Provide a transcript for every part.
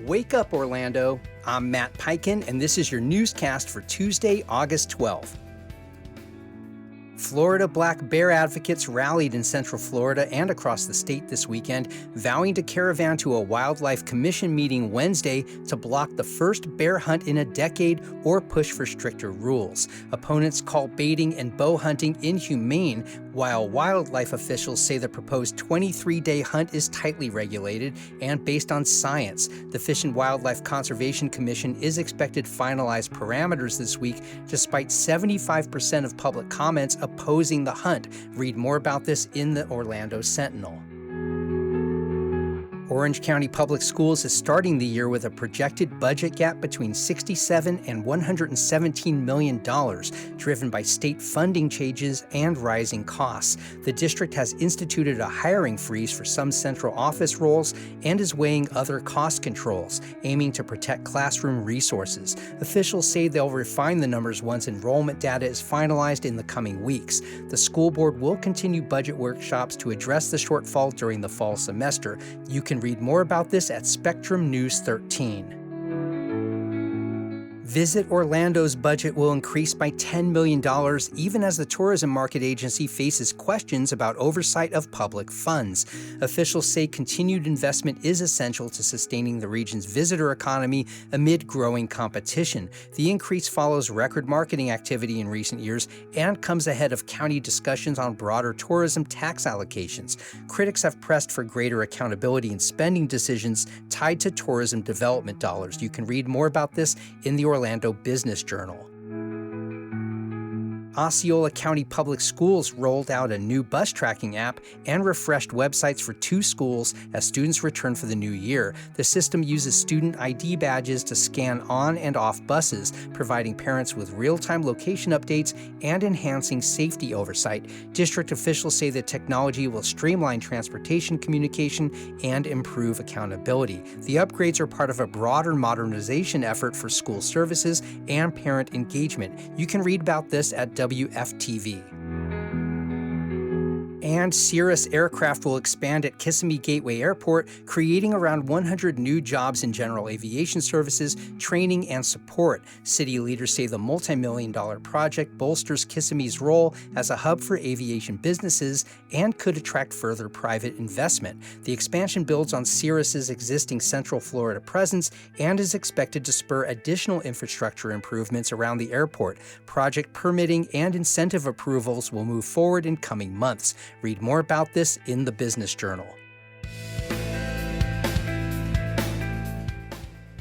Wake up, Orlando. I'm Matt Peiken, and this is your newscast for Tuesday, August 12th. Florida black bear advocates rallied in Central Florida and across the state this weekend, vowing to caravan to a Wildlife Commission meeting Wednesday to block the first bear hunt in a decade or push for stricter rules. Opponents call baiting and bow hunting inhumane, while wildlife officials say the proposed 23-day hunt is tightly regulated and based on science. The Fish and Wildlife Conservation Commission is expected to finalize parameters this week, despite 75% of public comments opposing the hunt. Read more about this in the Orlando Sentinel. Orange County Public Schools is starting the year with a projected budget gap between $67 and $117 million, driven by state funding changes and rising costs. The district has instituted a hiring freeze for some central office roles and is weighing other cost controls, aiming to protect classroom resources. Officials say they'll refine the numbers once enrollment data is finalized in the coming weeks. The school board will continue budget workshops to address the shortfall during the fall semester. You can read more about this at Spectrum News 13. Visit Orlando's budget will increase by $10 million, even as the tourism market agency faces questions about oversight of public funds. Officials say continued investment is essential to sustaining the region's visitor economy amid growing competition. The increase follows record marketing activity in recent years and comes ahead of county discussions on broader tourism tax allocations. Critics have pressed for greater accountability in spending decisions tied to tourism development dollars. You can read more about this in the Orlando Business Journal. Osceola County Public Schools rolled out a new bus tracking app and refreshed websites for 2 schools as students return for the new year. The system uses student ID badges to scan on and off buses, providing parents with real-time location updates and enhancing safety oversight. District officials say the technology will streamline transportation communication and improve accountability. The upgrades are part of a broader modernization effort for school services and parent engagement. You can read about this at WFTV. And Cirrus aircraft will expand at Kissimmee Gateway Airport, creating around 100 new jobs in general aviation services, training, and support. City leaders say the multi-million-dollar project bolsters Kissimmee's role as a hub for aviation businesses and could attract further private investment. The expansion builds on Cirrus's existing Central Florida presence and is expected to spur additional infrastructure improvements around the airport. Project permitting and incentive approvals will move forward in coming months. Read more about this in the Business Journal.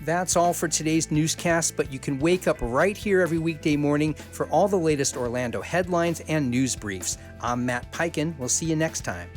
That's all for today's newscast, but you can wake up right here every weekday morning for all the latest Orlando headlines and news briefs. I'm Matt Peiken. We'll see you next time.